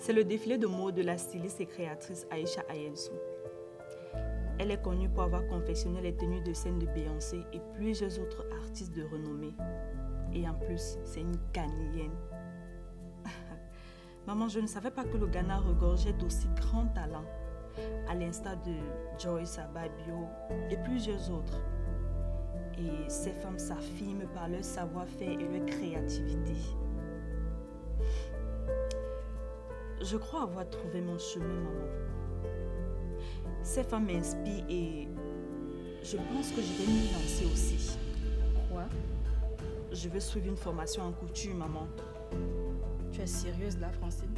C'est le défilé de mode de la styliste et créatrice Aïcha Ayensou. Elle est connue pour avoir confectionné les tenues de scène de Beyoncé et plusieurs autres artistes de renommée. Et en plus, c'est une Ghanéenne. Maman, je ne savais pas que le Ghana regorgeait d'aussi grands talents, à l'instar de Joyce Ababio et plusieurs autres. Et ces femmes s'affirment par leur savoir-faire et leur créativité. Je crois avoir trouvé mon chemin, maman. Ces femmes m'inspirent et je pense que je vais m'y lancer aussi. Quoi? Je veux suivre une formation en couture, maman. Tu es sérieuse là, Francine?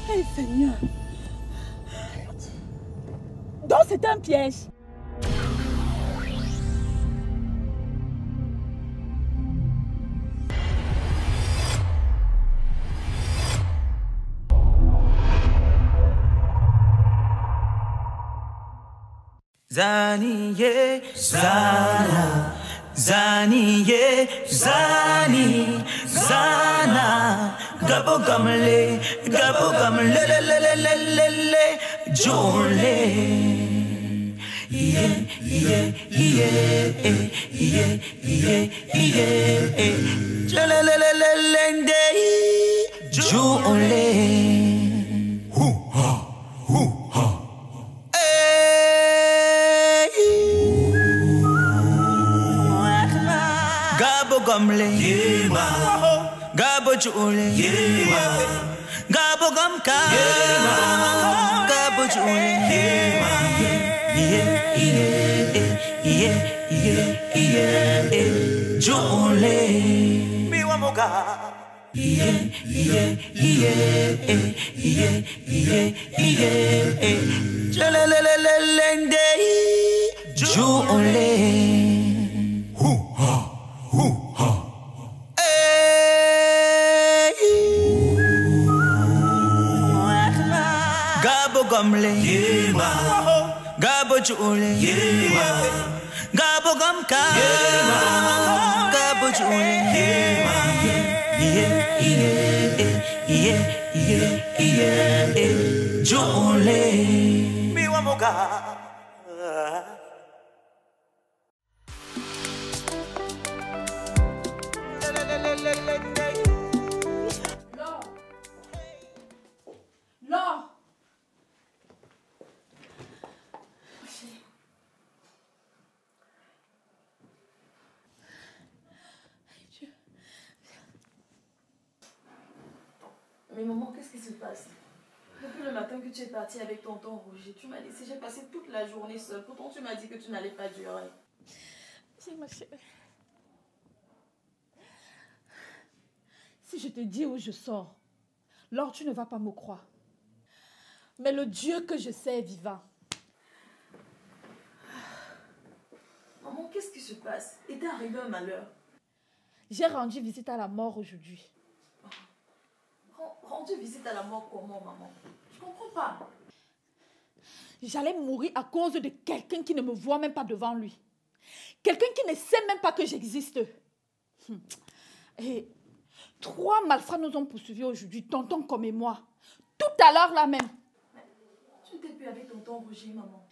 Hey Seigneur! Donc c'est un piège! Zaniye, Zana, Zaniye, Zani, Zana, Gabo gamle, le le le le le le, Jole, yeah, yeah, yeah, yeah, yeah, yeah, Jole le le le le le, Jole. Gamle, Gabo Jule, Gabo Gamka, Gabo Jule, Jule, Miwamoga, Jule. Gamle, Gabo Jule, Gabo Gamka, Gabo Jule, Jule, Miwamoga. Laure! Mais maman, qu'est-ce qui se passe? Depuis le matin que tu es partie avec tonton Roger, tu m'as laissé, j'ai passé toute la journée seule. Pourtant, tu m'as dit que tu n'allais pas durer. Si, ma chérie. Si je te dis où je sors, Laure, tu ne vas pas me croire. Mais le Dieu que je sais est vivant. Maman, qu'est-ce qui se passe? Il t'est arrivé un malheur. J'ai rendu visite à la mort aujourd'hui. Rendu visite à la mort comment, maman? Je comprends pas. J'allais mourir à cause de quelqu'un qui ne me voit même pas devant lui. Quelqu'un qui ne sait même pas que j'existe. Et 3 malfrats nous ont poursuivis aujourd'hui, tonton comme et moi. Tout à l'heure là même. Mais tu n'étais plus avec tonton Roger, maman.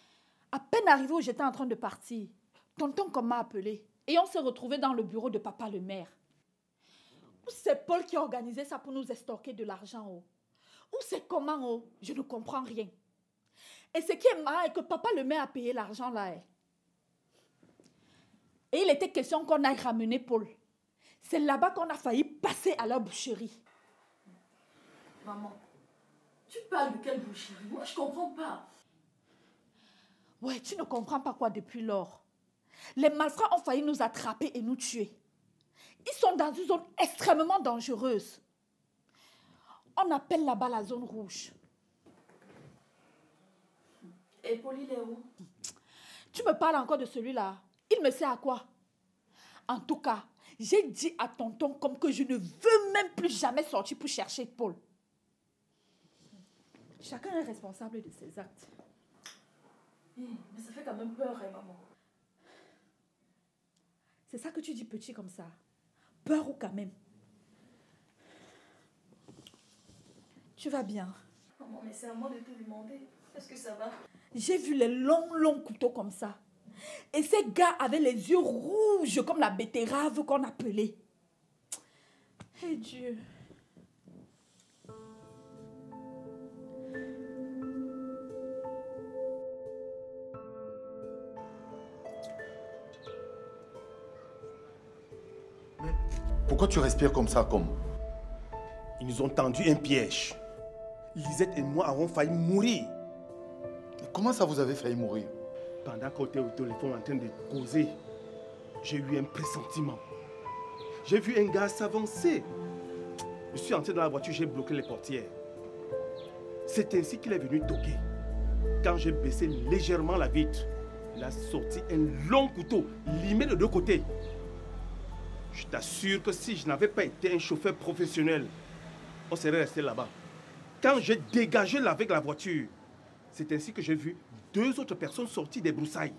À peine arrivé où j'étais en train de partir, tonton comme m'a appelé. Et on s'est retrouvés dans le bureau de papa le maire. Ou c'est Paul qui a organisé ça pour nous estorquer de l'argent, oh. Ou c'est comment, oh. Je ne comprends rien. Et ce qui est marrant est que papa le maire a payé l'argent là. Et il était question qu'on aille ramener Paul. C'est là-bas qu'on a failli passer à la boucherie. Maman, tu parles de quelle boucherie? Moi, je comprends pas. Ouais, tu ne comprends pas quoi depuis lors. Les malfrats ont failli nous attraper et nous tuer. Ils sont dans une zone extrêmement dangereuse. On appelle là-bas la zone rouge. Et Paul, il est où? Tu me parles encore de celui-là. Il me sert à quoi? En tout cas, j'ai dit à tonton comme que je ne veux même plus jamais sortir pour chercher Paul. Chacun est responsable de ses actes. Mais ça fait quand même peur, hein, maman. C'est ça que tu dis petit comme ça. Peur ou quand même? Tu vas bien? Maman, mais c'est à moi de te demander. Est-ce que ça va? J'ai vu les longs couteaux comme ça. Et ces gars avaient les yeux rouges comme la betterave qu'on appelait. Eh Dieu. Mais pourquoi tu respires comme ça, comme? Ils nous ont tendu un piège. Lisette et moi avons failli mourir. Mais comment ça vous avez failli mourir? Pendant qu'on était au téléphone en train de causer, j'ai eu un pressentiment. J'ai vu un gars s'avancer. Je suis entré dans la voiture, j'ai bloqué les portières. C'est ainsi qu'il est venu toquer. Quand j'ai baissé légèrement la vitre, il a sorti un long couteau, limé de deux côtés. Je t'assure que si je n'avais pas été un chauffeur professionnel, on serait resté là-bas. Quand j'ai dégagé avec la voiture, c'est ainsi que j'ai vu deux autres personnes sorties des broussailles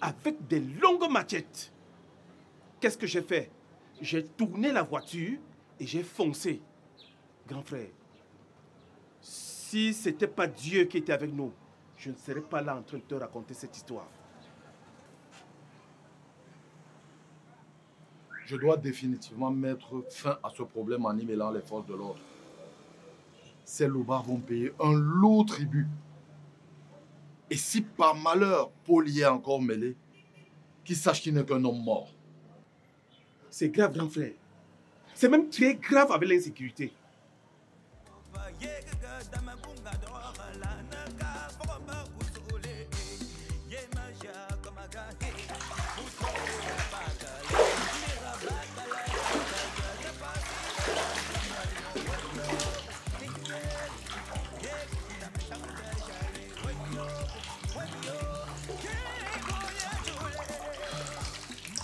avec des longues machettes. Qu'est-ce que j'ai fait? J'ai tourné la voiture et j'ai foncé. Grand frère, si ce n'était pas Dieu qui était avec nous, je ne serais pas là en train de te raconter cette histoire. Je dois définitivement mettre fin à ce problème en y mêlant les forces de l'ordre. Ces loupards vont payer un lourd tribut. Et si par malheur Paul y est encore mêlé, qu'il sache qu'il n'est qu'un homme mort. C'est grave, grand frère. C'est même très grave avec l'insécurité.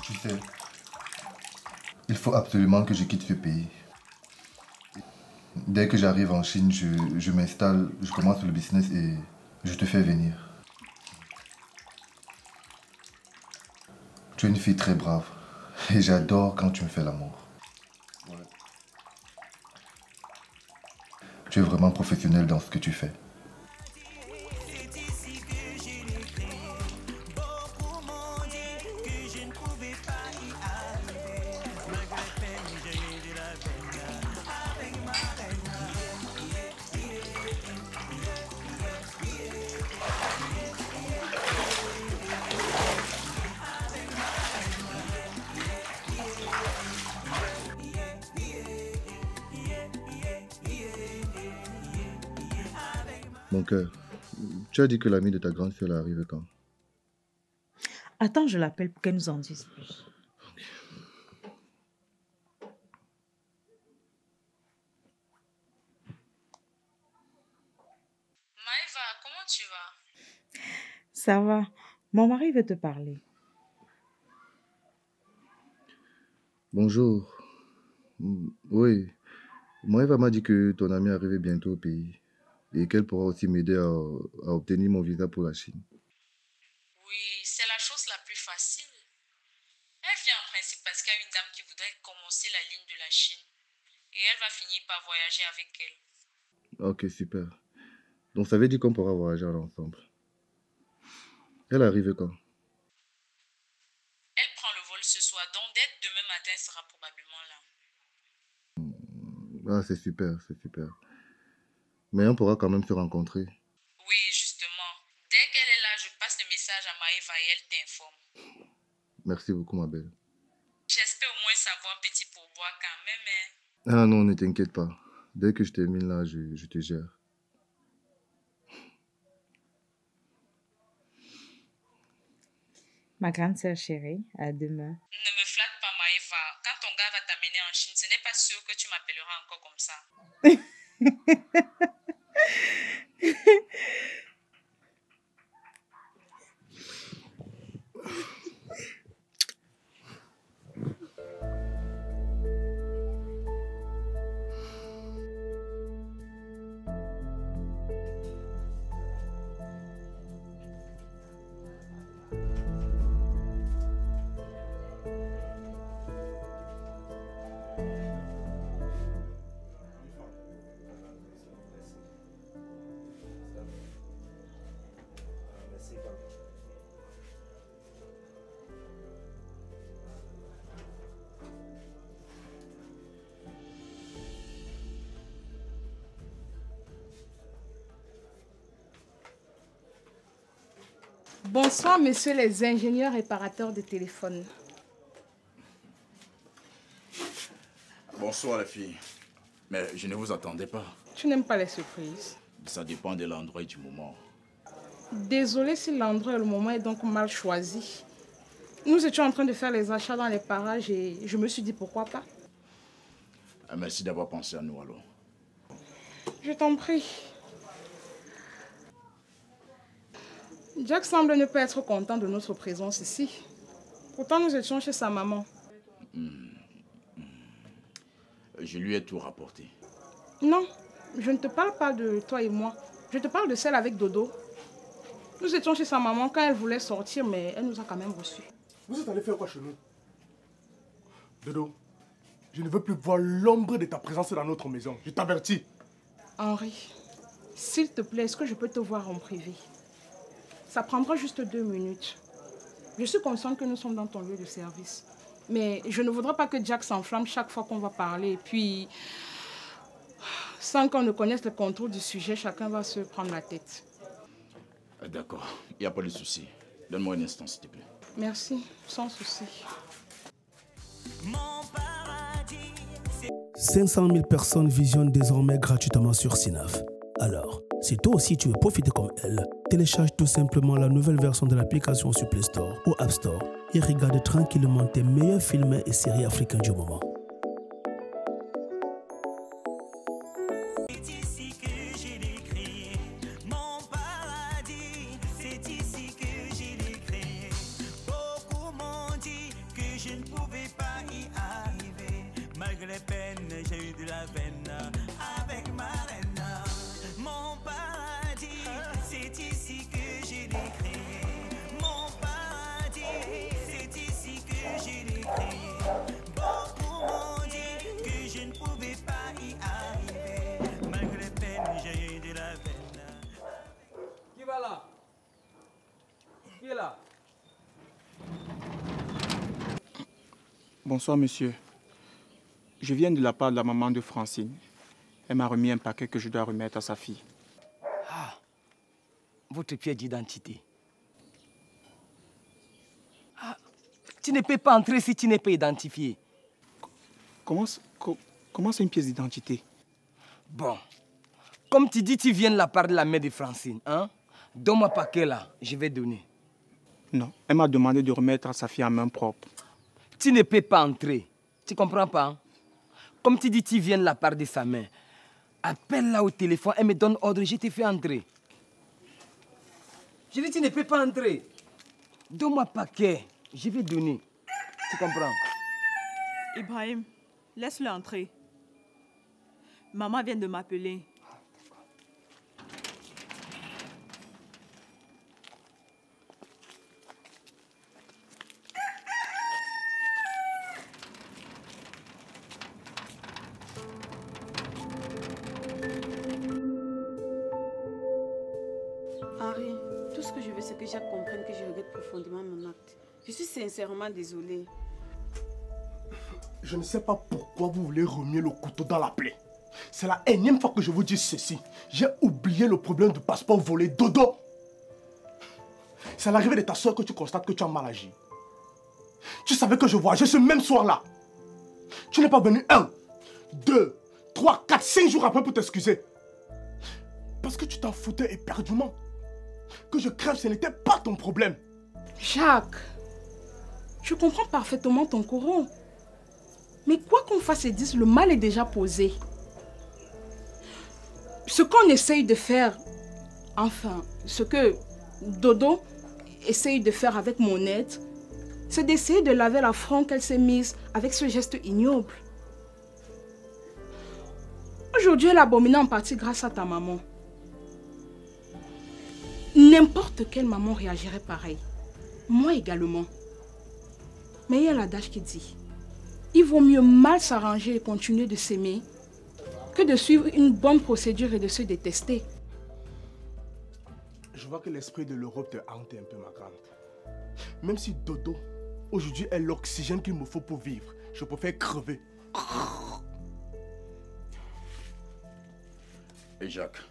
Tu sais, il faut absolument que je quitte ce pays. Dès que j'arrive en Chine, je m'installe, je commence le business et je te fais venir. Tu es une fille très brave et j'adore quand tu me fais l'amour. Tu es vraiment professionnelle dans ce que tu fais. Mon cœur, tu as dit que l'amie de ta grande sœur arrive quand? Attends, je l'appelle pour qu'elle nous en dise plus. Maëva, comment tu vas? Ça va. Mon mari veut te parler. Bonjour. Oui, Moëva m'a dit que ton amie arrivait bientôt au pays et qu'elle pourra aussi m'aider à obtenir mon visa pour la Chine. Oui, c'est la chose la plus facile. Elle vient en principe parce qu'il y a une dame qui voudrait commencer la ligne de la Chine. Et elle va finir par voyager avec elle. Ok, super. Donc ça veut dire qu'on pourra voyager ensemble. Elle arrive quand? Elle prend le vol ce soir, donc dès demain matin, elle sera probablement là. Ah, c'est super, c'est super. Mais on pourra quand même se rencontrer. Oui, justement. Dès qu'elle est là, je passe le message à Maëva et elle t'informe. Merci beaucoup, ma belle. J'espère au moins savoir un petit pourboire quand même. Hein. Ah non, ne t'inquiète pas. Dès que je termine là, je te gère. Ma grande sœur chérie, à demain. Ne me flatte pas, Maëva. Quand ton gars va t'amener en Chine, ce n'est pas sûr que tu m'appelleras encore comme ça. Bonsoir, messieurs les ingénieurs réparateurs de téléphone. Bonsoir, les filles. Mais je ne vous attendais pas. Tu n'aimes pas les surprises? Ça dépend de l'endroit et du moment. Désolée si l'endroit et le moment est donc mal choisi. Nous étions en train de faire les achats dans les parages et je me suis dit pourquoi pas. Merci d'avoir pensé à nous alors. Je t'en prie. Jack semble ne pas être content de notre présence ici. Pourtant, nous étions chez sa maman. Je lui ai tout rapporté. Non, je ne te parle pas de toi et moi. Je te parle de celle avec Dodo. Nous étions chez sa maman quand elle voulait sortir, mais elle nous a quand même reçus. Vous êtes allé faire quoi chez nous? Dodo, je ne veux plus voir l'ombre de ta présence dans notre maison. Je t'avertis. Henri, s'il te plaît, est-ce que je peux te voir en privé? Ça prendra juste 2 minutes. Je suis consciente que nous sommes dans ton lieu de service. Mais je ne voudrais pas que Jack s'enflamme chaque fois qu'on va parler. Et puis, sans qu'on ne connaisse le contour du sujet, chacun va se prendre la tête. D'accord, il n'y a pas de souci. Donne-moi un instant, s'il te plaît. Merci, sans souci. 500 000 personnes visionnent désormais gratuitement sur Synapse. Alors, si toi aussi tu veux profiter comme elle, télécharge tout simplement la nouvelle version de l'application sur Play Store ou App Store et regarde tranquillement tes meilleurs films et séries africains du moment. Bonsoir, monsieur. Je viens de la part de la maman de Francine. Elle m'a remis un paquet que je dois remettre à sa fille. Ah, votre pièce d'identité. Ah, tu ne peux pas entrer si tu n'es pas identifié. Comment c'est une pièce d'identité? Bon, comme tu dis, tu viens de la part de la mère de Francine, hein? Donne-moi paquet là, je vais donner. Non, elle m'a demandé de remettre à sa fille en main propre. Tu ne peux pas entrer. Tu comprends pas? Hein? Comme tu dis, tu viens de la part de sa mère. Appelle-la au téléphone, elle me donne ordre, je te fais entrer. Je dis, tu ne peux pas entrer. Donne-moi paquet, je vais donner. Tu comprends? Ibrahim, laisse-le entrer. Maman vient de m'appeler. Henri, tout ce que je veux, c'est que Jacques comprenne que je regrette profondément mon acte. Je suis sincèrement désolée. Je ne sais pas pourquoi vous voulez remuer le couteau dans la plaie. C'est la énième fois que je vous dis ceci. J'ai oublié le problème du passeport volé. Dodo! C'est à l'arrivée de ta soeur que tu constates que tu as mal agi. Tu savais que je voyageais ce même soir-là. Tu n'es pas venu 1, 2, 3, 4, 5 jours après pour t'excuser. Parce que tu t'en foutais éperdument. Que je crève, ce n'était pas ton problème. Jacques, je comprends parfaitement ton courroux. Mais quoi qu'on fasse et dise, le mal est déjà posé. Ce qu'on essaye de faire, enfin, ce que Dodo essaye de faire avec mon aide, c'est d'essayer de laver l'affront qu'elle s'est mise avec ce geste ignoble. Aujourd'hui, elle a abominé en partie grâce à ta maman. N'importe quelle maman réagirait pareil. Moi également. Mais il y a l'adage qui dit, il vaut mieux mal s'arranger et continuer de s'aimer que de suivre une bonne procédure et de se détester. Je vois que l'esprit de l'Europe te hante un peu, ma grande. Même si Dodo, aujourd'hui, est l'oxygène qu'il me faut pour vivre, je préfère crever. Et Jacques,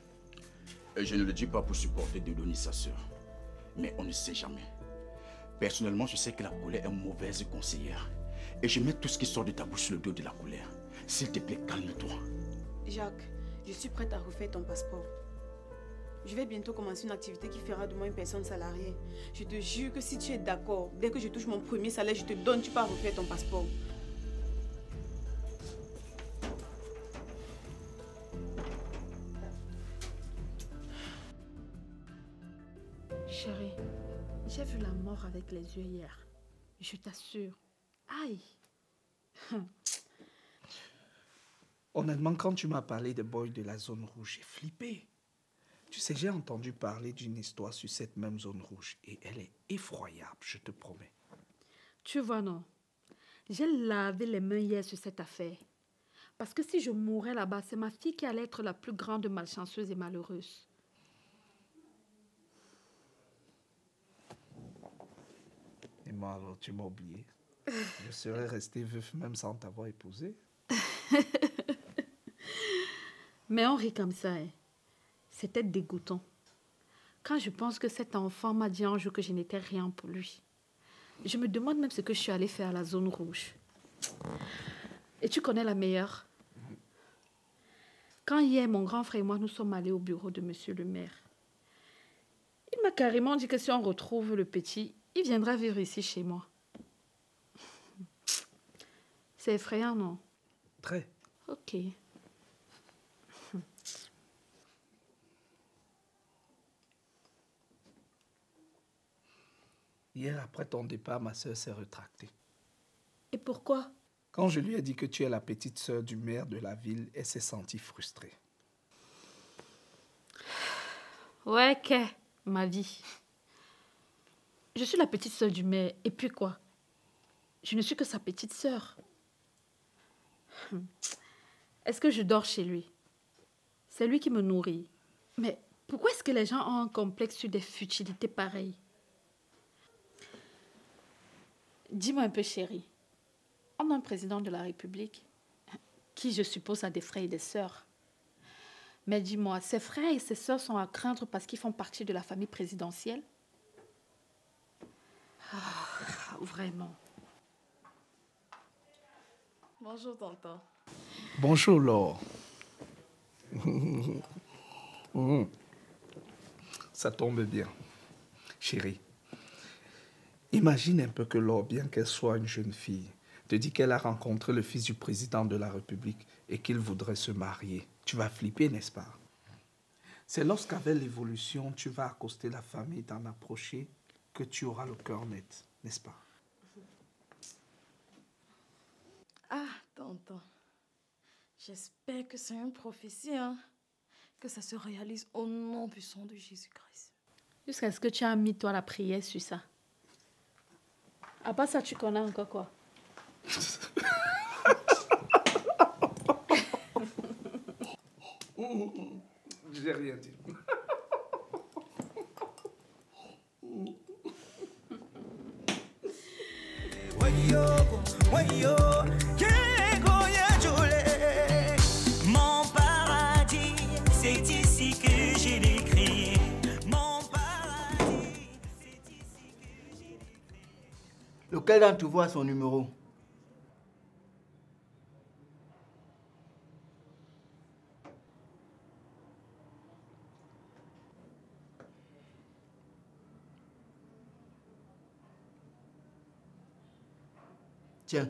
et je ne le dis pas pour supporter Dodo ni sa sœur, mais on ne sait jamais. Personnellement, je sais que la colère est une mauvaise conseillère. Et je mets tout ce qui sort de ta bouche sur le dos de la colère. S'il te plaît, calme-toi. Jacques, je suis prête à refaire ton passeport. Je vais bientôt commencer une activité qui fera de moi une personne salariée. Je te jure que si tu es d'accord, dès que je touche mon premier salaire, je te donne, tu pars refaire ton passeport. Chérie, j'ai vu la mort avec les yeux hier. Je t'assure. Aïe. Honnêtement, quand tu m'as parlé de Boy de la zone rouge, j'ai flippé. Tu sais, j'ai entendu parler d'une histoire sur cette même zone rouge et elle est effroyable, je te promets. Tu vois, non? J'ai lavé les mains hier sur cette affaire. Parce que si je mourais là-bas, c'est ma fille qui allait être la plus grande malchanceuse et malheureuse. Et moi, alors, tu m'as oublié. Je serais resté veuf même sans t'avoir épousé. Mais on rit comme ça, hein. C'était dégoûtant. Quand je pense que cet enfant m'a dit un jour que je n'étais rien pour lui. Je me demande même ce que je suis allée faire à la zone rouge. Et tu connais la meilleure? Quand hier, mon grand frère et moi, nous sommes allés au bureau de monsieur le maire, il m'a carrément dit que si on retrouve le petit, il viendra vivre ici chez moi. C'est effrayant, non? Très. Ok. Hier, après ton départ, ma sœur s'est rétractée. Et pourquoi? Quand je lui ai dit que tu es la petite sœur du maire de la ville, elle s'est sentie frustrée. Ouais, ma vie. Je suis la petite sœur du maire. Et puis quoi? Je ne suis que sa petite sœur. Est-ce que je dors chez lui? C'est lui qui me nourrit. Mais pourquoi est-ce que les gens ont un complexe sur des futilités pareilles? Dis-moi un peu, chérie. On a un président de la République qui, je suppose, a des frères et des sœurs. Mais dis-moi, ses frères et ses sœurs sont à craindre parce qu'ils font partie de la famille présidentielle? Ah, vraiment. Bonjour, tonton. Bonjour, Laure. Ça tombe bien. Chérie, imagine un peu que Laure, bien qu'elle soit une jeune fille, te dit qu'elle a rencontré le fils du président de la République et qu'il voudrait se marier. Tu vas flipper, n'est-ce pas? C'est lorsqu'avec l'évolution, tu vas accoster la famille d'en approcher que tu auras le cœur net, n'est-ce pas? Ah, tonton. J'espère que c'est une prophétie, hein? Que ça se réalise au nom puissant de Jésus-Christ. Jusqu'à ce que tu as mis, toi, la prière sur ça. À part ça, tu connais encore quoi? J'ai rien dit. Mon paradis, c'est ici que j'ai l'écrit. Mon paradis, c'est ici que j'ai l'écrit. Lequel d'entre vous a son numéro? Tiens,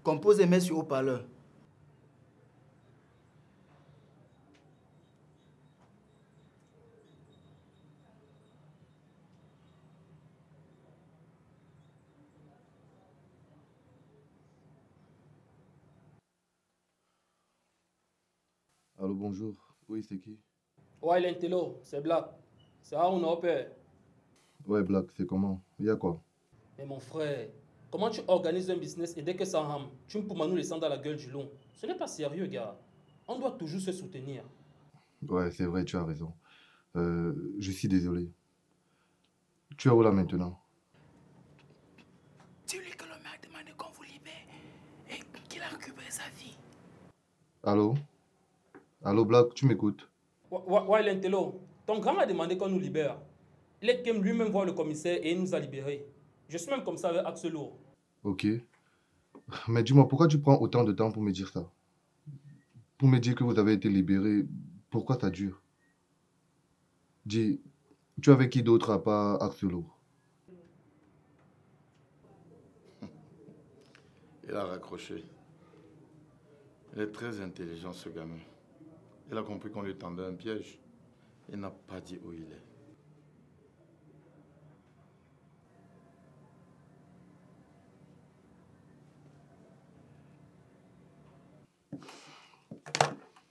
Compose et mets sur haut-parleur. Allô, bonjour. Oui, c'est qui? Ouais, l'intello, c'est Black. C'est Haroun Hopper. Ouais, Black, c'est comment? Il y a quoi? Mais mon frère, comment tu organises un business et dès que ça rame, tu me peux nous laisser dans la gueule du long? Ce n'est pas sérieux, gars. On doit toujours se soutenir. Ouais, c'est vrai, tu as raison. Je suis désolé. Tu es où là maintenant? Dis-lui que l'homme a demandé qu'on vous libère et qu'il a récupéré sa fille. Allô? Allô, Black, tu m'écoutes? Ouais, l'intello, ton grand a demandé qu'on nous libère. Il est qu'aime lui-même voir le commissaire et il nous a libérés. Je suis même comme ça avec Axel Lourd. Ok. Mais dis-moi, pourquoi tu prends autant de temps pour me dire ça? Pour me dire que vous avez été libéré, pourquoi ça dure? Dis, tu es avec qui d'autre à part Axel Lourd? Il a raccroché. Il est très intelligent, ce gamin. Il a compris qu'on lui tendait un piège. Il n'a pas dit où il est.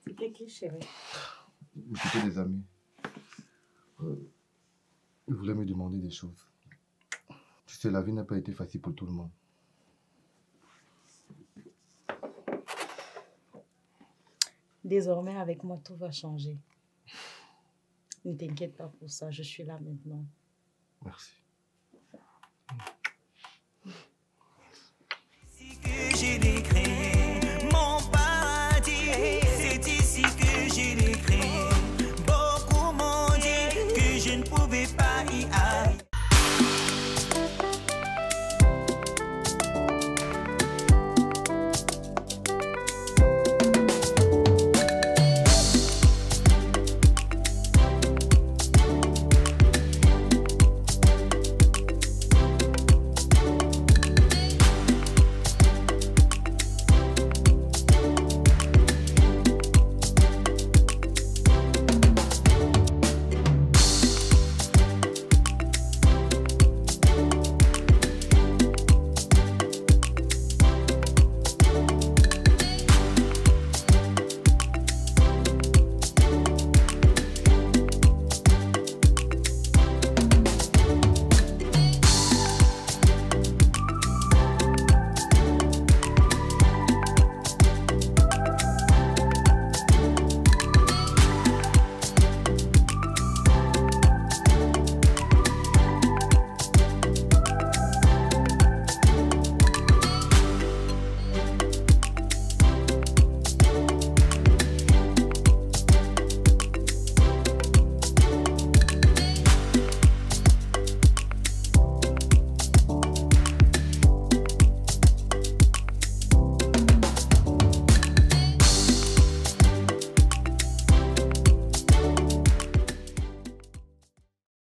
C'était qui, chérie? C'était des amis. Ils voulaient me demander des choses. Tu sais, la vie n'a pas été facile pour tout le monde. Désormais, avec moi, tout va changer. Ne t'inquiète pas pour ça, je suis là maintenant. Merci.